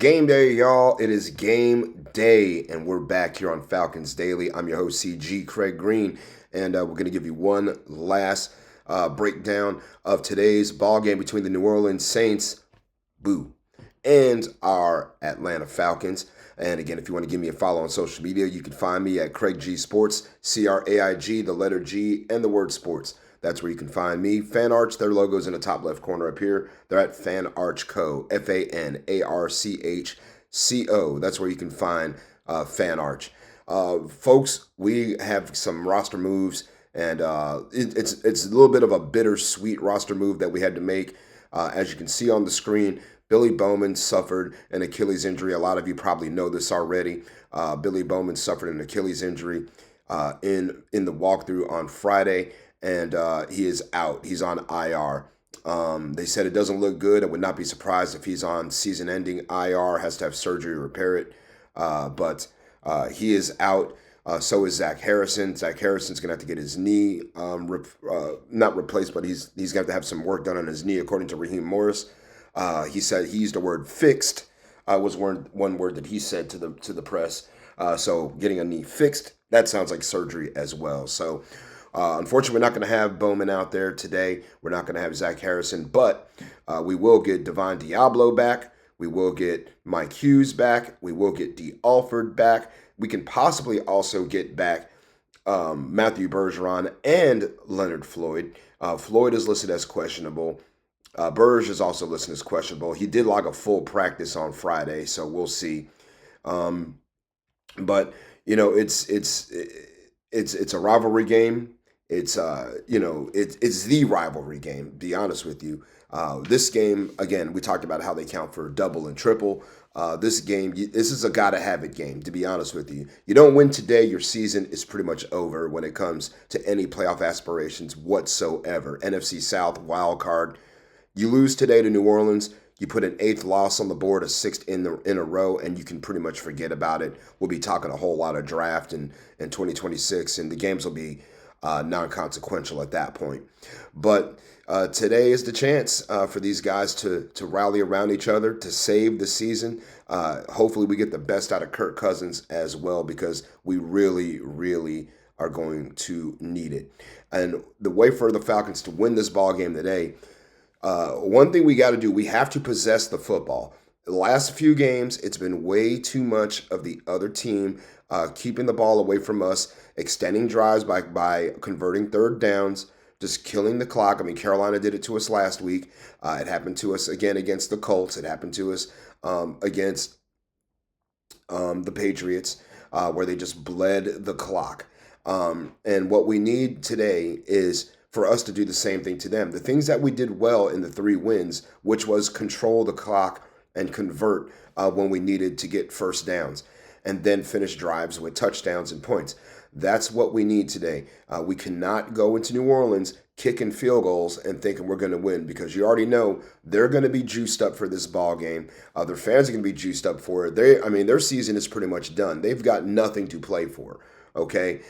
Game day, y'all. It is game day, and we're back here on Falcons Daily. I'm your host, CG Craig Green, and we're going to give you one last breakdown of today's ball game between the New Orleans Saints, boo, and our Atlanta Falcons. And again, if you want to give me a follow on social media, you can find me at Craig G Sports, CRAIG, the letter G, and the word sports. That's where you can find me. Fan Arch, their logo's in the top left corner up here. They're at Fan Arch Co. FANARCHCO. That's where you can find Fan Arch. Folks, we have some roster moves, and it's a little bit of a bittersweet roster move that we had to make. As you can see on the screen, Billy Bowman suffered an Achilles injury. A lot of you probably know this already. Billy Bowman suffered an Achilles injury in the walkthrough on Friday, and he is out. He's on IR. They said it doesn't look good. I would not be surprised if he's on season-ending IR, has to have surgery to repair it. But he is out. So is Zach Harrison. Zach Harrison's going to have to get his knee not replaced, but he's going to have some work done on his knee, according to Raheem Morris. He said he used the word fixed. Was one word that he said to the press. So getting a knee fixed, that sounds like surgery as well. So unfortunately, we're not going to have Bowman out there today. We're not going to have Zach Harrison, but we will get Divine Diablo back. We will get Mike Hughes back. We will get D. Alford back. We can possibly also get back Matthew Bergeron and Leonard Floyd. Floyd is listed as questionable. Burge is also listed as questionable. He did log a full practice on Friday, so we'll see. But you know, it's a rivalry game. It's it's the rivalry game. To be honest with you, this game again, we talked about how they count for double and triple. This game, this is a gotta have it game. To be honest with you, you don't win today, your season is pretty much over when it comes to any playoff aspirations whatsoever. NFC South wild card. You lose today to New Orleans. You put an 8th loss on the board, a 6th in a row, and you can pretty much forget about it. We'll be talking a whole lot of draft in 2026, and the games will be non-consequential at that point. But today is the chance for these guys to rally around each other, to save the season. Hopefully we get the best out of Kirk Cousins as well, because we really, really are going to need it. And the way for the Falcons to win this ball game today, one thing we got to do, we have to possess the football. The last few games, it's been way too much of the other team keeping the ball away from us, extending drives by converting third downs, just killing the clock. I mean, Carolina did it to us last week. It happened to us again against the Colts. It happened to us against the Patriots, where they just bled the clock. And what we need today is for us to do the same thing to them. The things that we did well in the 3 wins, which was control the clock and convert when we needed to get first downs, and then finish drives with touchdowns and points. That's what we need today. We cannot go into New Orleans kicking field goals and thinking we're going to win, because you already know they're going to be juiced up for this ball game. Their fans are going to be juiced up for it. Their season is pretty much done. They've got nothing to play for. Okay.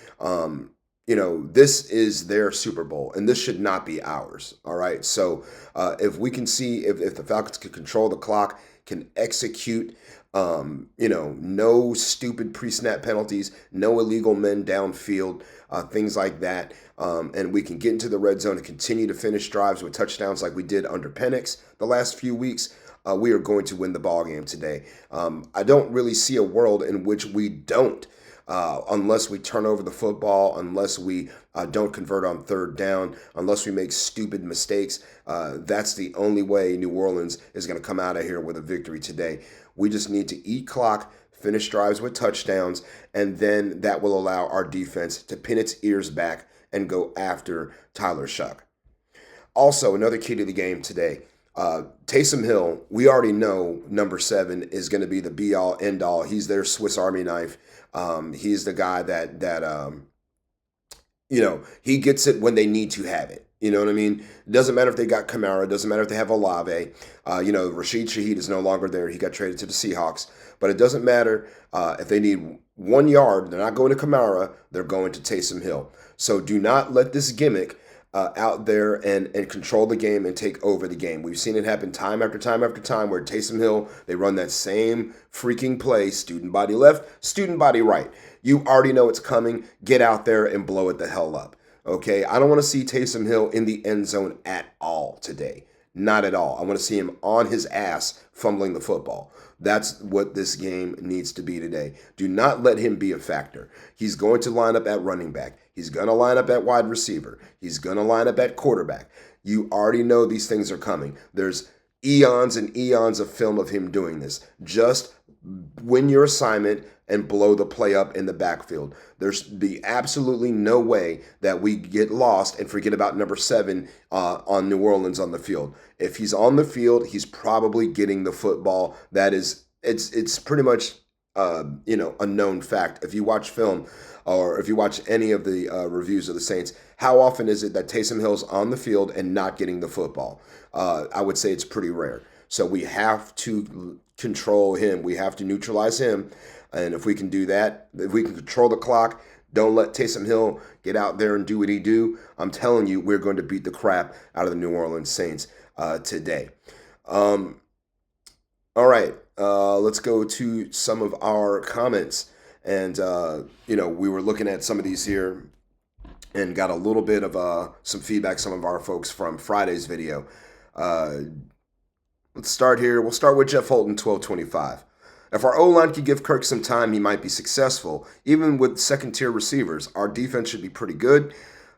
This is their Super Bowl, and this should not be ours. All right. So if we can see if the Falcons can control the clock, can execute, no stupid pre-snap penalties, no illegal men downfield, things like that, and we can get into the red zone and continue to finish drives with touchdowns like we did under Penix the last few weeks, we are going to win the ball game today. I don't really see a world in which we don't. Unless we turn over the football, unless we don't convert on third down, unless we make stupid mistakes. That's the only way New Orleans is going to come out of here with a victory today. We just need to eat clock, finish drives with touchdowns, and then that will allow our defense to pin its ears back and go after Tyler Shuck. Also, another key to the game today, Taysom Hill, we already know number 7 is going to be the be-all, end-all. He's their Swiss Army knife. He's the guy that he gets it when they need to have it. You know what I mean? It doesn't matter if they got Kamara. It doesn't matter if they have Olave. Rashid Shaheed is no longer there. He got traded to the Seahawks. But it doesn't matter if they need 1 yard. They're not going to Kamara. They're going to Taysom Hill. So do not let this gimmick out there and control the game and take over the game. We've seen it happen time after time after time where Taysom Hill, they run that same freaking play, student body left, student body right. You already know it's coming. Get out there and blow it the hell up. Okay, I don't want to see Taysom Hill in the end zone at all today. Not at all. I want to see him on his ass fumbling the football. That's what this game needs to be today. Do not let him be a factor. He's going to line up at running back. He's going to line up at wide receiver. He's going to line up at quarterback. You already know these things are coming. There's eons and eons of film of him doing this. Just win your assignment and blow the play up in the backfield. There's be absolutely no way that we get lost and forget about number 7 on New Orleans on the field. If he's on the field, he's probably getting the football. That is, it's pretty much a known fact. If you watch film or if you watch any of the reviews of the Saints, how often is it that Taysom Hill's on the field and not getting the football? I would say it's pretty rare. So we have to control him. We have to neutralize him. And if we can do that, if we can control the clock, don't let Taysom Hill get out there and do what he do, I'm telling you, we're going to beat the crap out of the New Orleans Saints today. All right, let's go to some of our comments. And, we were looking at some of these here and got a little bit of some feedback, some of our folks from Friday's video. Let's start here. We'll start with Jeff Holton, 1225. If our O-line could give Kirk some time, he might be successful. Even with second-tier receivers, our defense should be pretty good.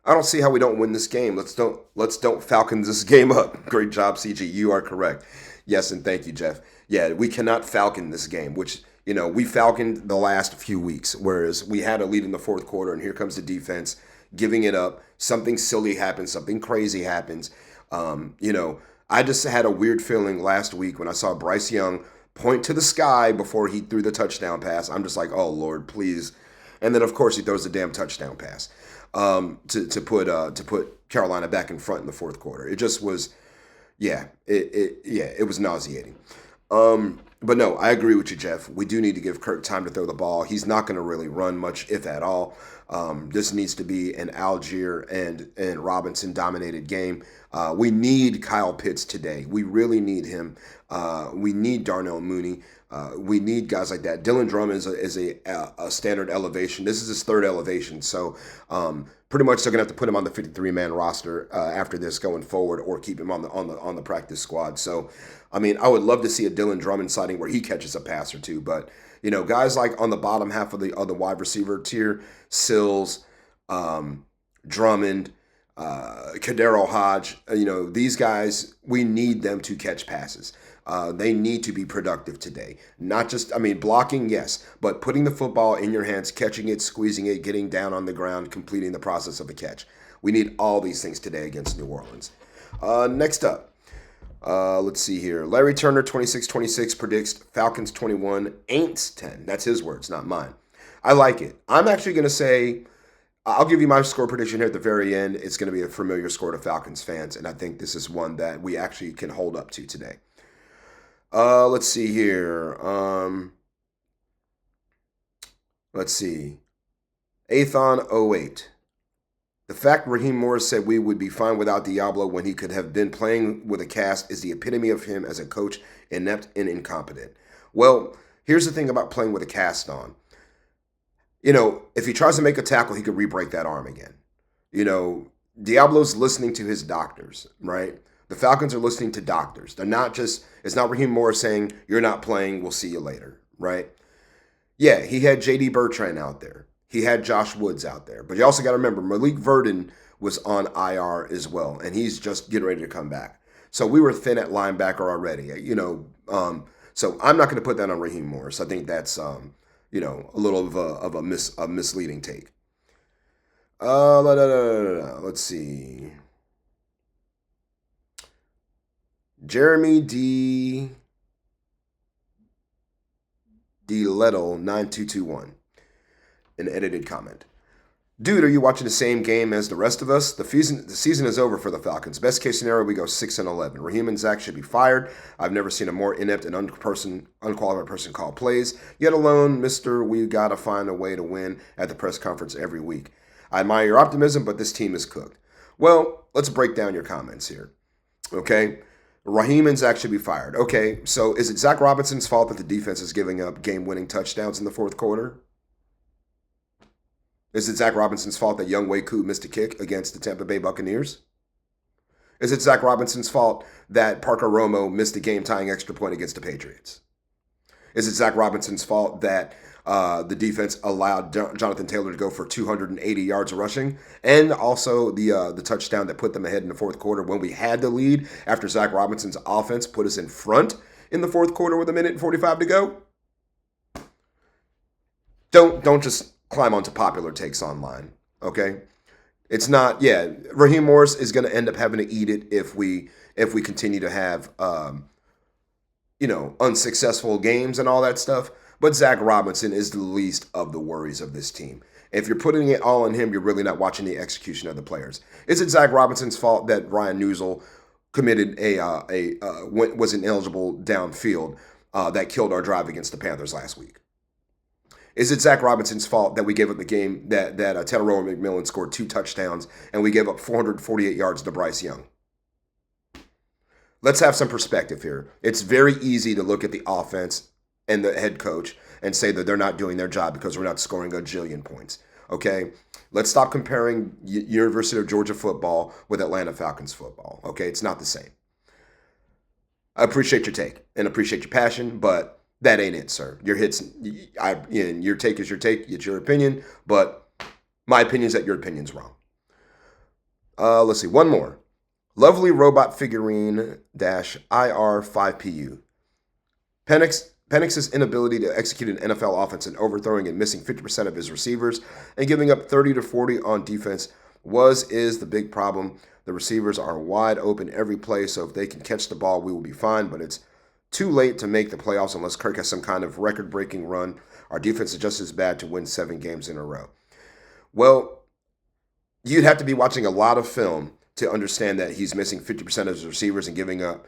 I don't see how we don't win this game. Let's don't Falcons this game up. Great job, CG. You are correct. Yes, and thank you, Jeff. Yeah, we cannot Falcon this game, which, we Falconed the last few weeks, whereas we had a lead in the fourth quarter, and here comes the defense giving it up. Something silly happens. Something crazy happens. I just had a weird feeling last week when I saw Bryce Young point to the sky before he threw the touchdown pass. I'm just like, oh, Lord, please. And then, of course, he throws the damn touchdown pass to put Carolina back in front in the fourth quarter. It just was, it was nauseating. But no, I agree with you, Jeff. We do need to give Kirk time to throw the ball. He's not going to really run much, if at all. This needs to be an Algier and Robinson dominated game. We need Kyle Pitts today. We really need him. We need Darnell Mooney. We need guys like that. Dylan Drummond is a standard elevation. This is his third elevation. So pretty much they're gonna have to put him on the 53-man roster after this going forward, or keep him on the practice squad. So I would love to see a Dylan Drummond sighting where he catches a pass or two. But guys like on the bottom half of the wide receiver tier, Sills, Drummond, Kadero Hodge, these guys, we need them to catch passes. They need to be productive today. Not just, blocking, yes, but putting the football in your hands, catching it, squeezing it, getting down on the ground, completing the process of a catch. We need all these things today against New Orleans. Next up, let's see here. Larry Turner, 2626, predicts Falcons 21, Aints 10. That's his words, not mine. I like it. I'm actually going to say, I'll give you my score prediction here at the very end. It's going to be a familiar score to Falcons fans, and I think this is one that we actually can hold up to today. Let's see here. Let's see. Athon 08. The fact Raheem Morris said we would be fine without Diablo when he could have been playing with a cast is the epitome of him as a coach, inept and incompetent. Well, here's the thing about playing with a cast on. If he tries to make a tackle, he could re-break that arm again. Diablo's listening to his doctors, right? The Falcons are listening to doctors. They're not just, it's not Raheem Morris saying, you're not playing, we'll see you later, right? Yeah, he had J.D. Bertrand out there. He had Josh Woods out there. But you also got to remember, Malik Verdon was on IR as well, and he's just getting ready to come back. So we were thin at linebacker already, so I'm not going to put that on Raheem Morris. I think that's, a little of a misleading take. Let's see. Jeremy D. Lettle 9221. An edited comment. Dude, are you watching the same game as the rest of us? The season is over for the Falcons. Best case scenario, we go 6-11. Raheem and Zach should be fired. I've never seen a more inept and unqualified person call plays. Yet alone, Mr. We gotta find a way to win at the press conference every week. I admire your optimism, but this team is cooked. Well, let's break down your comments here. Okay. Raheem and Zach should be fired. Okay, so is it Zach Robinson's fault that the defense is giving up game-winning touchdowns in the fourth quarter? Is it Zach Robinson's fault that Young Wei Koo missed a kick against the Tampa Bay Buccaneers? Is it Zach Robinson's fault that Parker Romo missed a game-tying extra point against the Patriots? Is it Zach Robinson's fault that the defense allowed Jonathan Taylor to go for 280 yards rushing, and also the touchdown that put them ahead in the fourth quarter when we had the lead after Zach Robinson's offense put us in front in the fourth quarter with 1:45 to go? Don't just climb onto popular takes online, okay? It's not. Yeah, Raheem Morris is going to end up having to eat it if we continue to have unsuccessful games and all that stuff. But Zach Robinson is the least of the worries of this team. If you're putting it all on him, you're really not watching the execution of the players. Is it Zach Robinson's fault that Ryan Newsel committed was ineligible downfield that killed our drive against the Panthers last week? Is it Zach Robinson's fault that we gave up the game that Tedoroa McMillan scored 2 touchdowns and we gave up 448 yards to Bryce Young? Let's have some perspective here. It's very easy to look at the offense and the head coach and say that they're not doing their job because we're not scoring a jillion points. Okay? Let's stop comparing University of Georgia football with Atlanta Falcons football. Okay? It's not the same. I appreciate your take and appreciate your passion, but that ain't it, sir. Your take is your take. It's your opinion, but my opinion is that your opinion's wrong. Let's see. One more. Lovely Robot Figurine -IR5PU. Penix's inability to execute an NFL offense and overthrowing and missing 50% of his receivers and giving up 30 to 40 on defense is the big problem. The receivers are wide open every play, so if they can catch the ball, we will be fine, but it's too late to make the playoffs unless Kirk has some kind of record-breaking run. Our defense is just as bad to win 7 games in a row. Well, you'd have to be watching a lot of film to understand that he's missing 50% of his receivers and giving up,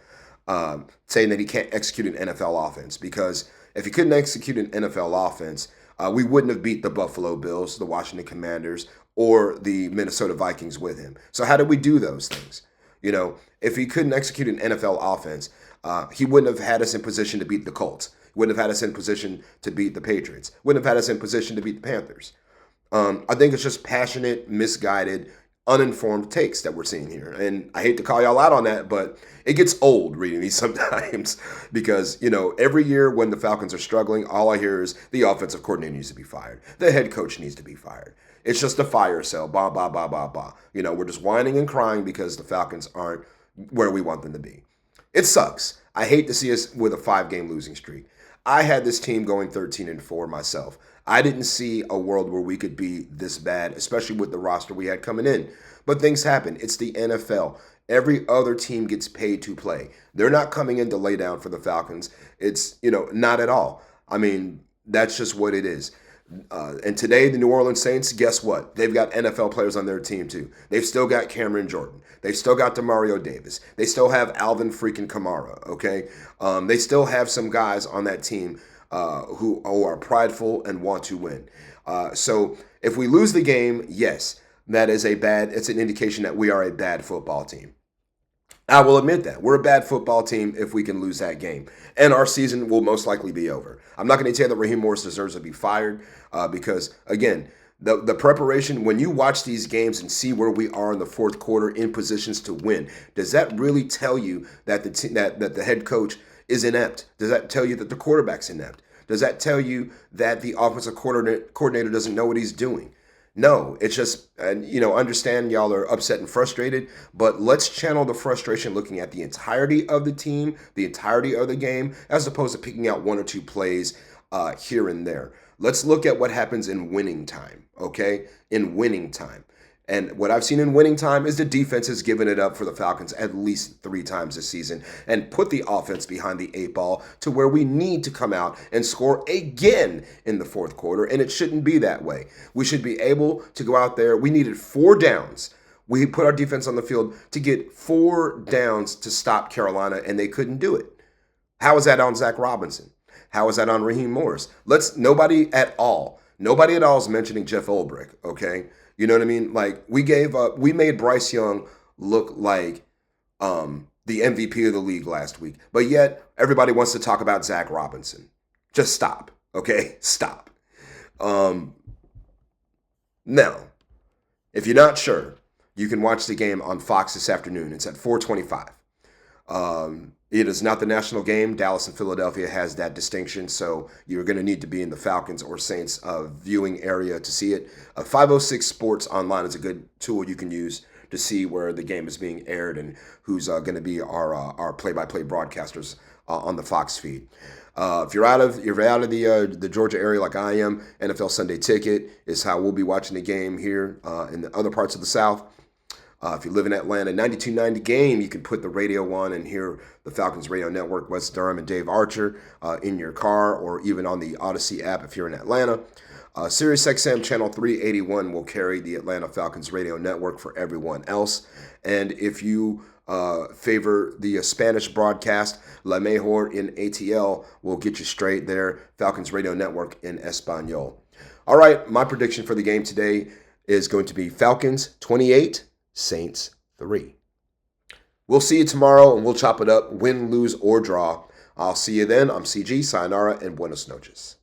saying that he can't execute an NFL offense. Because if he couldn't execute an NFL offense, we wouldn't have beat the Buffalo Bills, the Washington Commanders, or the Minnesota Vikings with him. So how did we do those things? If he couldn't execute an NFL offense, he wouldn't have had us in position to beat the Colts. He wouldn't have had us in position to beat the Patriots. Wouldn't have had us in position to beat the Panthers. I think it's just passionate, misguided, uninformed takes that we're seeing here. And I hate to call y'all out on that, but it gets old reading these sometimes because, every year when the Falcons are struggling, all I hear is the offensive coordinator needs to be fired. The head coach needs to be fired. It's just a fire sale, blah, blah, blah, blah, blah. We're just whining and crying because the Falcons aren't where we want them to be. It sucks. I hate to see us with a 5-game losing streak. I had this team going 13-4 myself. I didn't see a world where we could be this bad, especially with the roster we had coming in. But things happen. It's the NFL. Every other team gets paid to play. They're not coming in to lay down for the Falcons. It's, not at all. I mean, that's just what it is. And today, the New Orleans Saints, guess what? They've got NFL players on their team, too. They've still got Cameron Jordan. They've still got Demario Davis. They still have Alvin freaking Kamara, okay? They still have some guys on that team who are prideful and want to win. So if we lose the game, yes, it's an indication that we are a bad football team. I will admit that. We're a bad football team if we can lose that game. And our season will most likely be over. I'm not going to tell you that Raheem Morris deserves to be fired because, again, the preparation, when you watch these games and see where we are in the fourth quarter in positions to win, does that really tell you that the head coach is inept? Does that tell you that the quarterback's inept? Does that tell you that the offensive coordinator doesn't know what he's doing? No, it's just, understand y'all are upset and frustrated, but let's channel the frustration looking at the entirety of the team, the entirety of the game, as opposed to picking out 1 or 2 plays here and there. Let's look at what happens in winning time, okay? In winning time. And what I've seen in winning time is the defense has given it up for the Falcons at least 3 times this season and put the offense behind the 8 ball to where we need to come out and score again in the fourth quarter. And it shouldn't be that way. We should be able to go out there. We needed 4 downs. We put our defense on the field to get 4 downs to stop Carolina, and they couldn't do it. How is that on Zach Robinson? How is that on Raheem Morris? Nobody at all is mentioning Jeff Ulbrich, okay? You know what I mean? Like we made Bryce Young look like the MVP of the league last week, but yet everybody wants to talk about Zach Robinson. Just stop, okay? Stop. Um, Now, if you're not sure, you can watch the game on Fox this afternoon. It's at 4:25. It is not the national game. Dallas and Philadelphia has that distinction, so you're going to need to be in the Falcons or Saints viewing area to see it. 506 Sports Online is a good tool you can use to see where the game is being aired and who's going to be our play-by-play broadcasters on the Fox feed. If you're out of the Georgia area like I am, NFL Sunday Ticket is how we'll be watching the game here in the other parts of the South. If you live in Atlanta, 92.9 The Game, you can put the radio on and hear the Falcons Radio Network, Wes Durham and Dave Archer in your car or even on the Odyssey app if you're in Atlanta. SiriusXM Channel 381 will carry the Atlanta Falcons Radio Network for everyone else. And if you favor the Spanish broadcast, La Mejor in ATL will get you straight there, Falcons Radio Network in Espanol. All right, my prediction for the game today is going to be Falcons 28, Saints 3. We'll see you tomorrow, and we'll chop it up, win, lose, or draw. I'll see you then. I'm CG, sayonara, and buenos noches.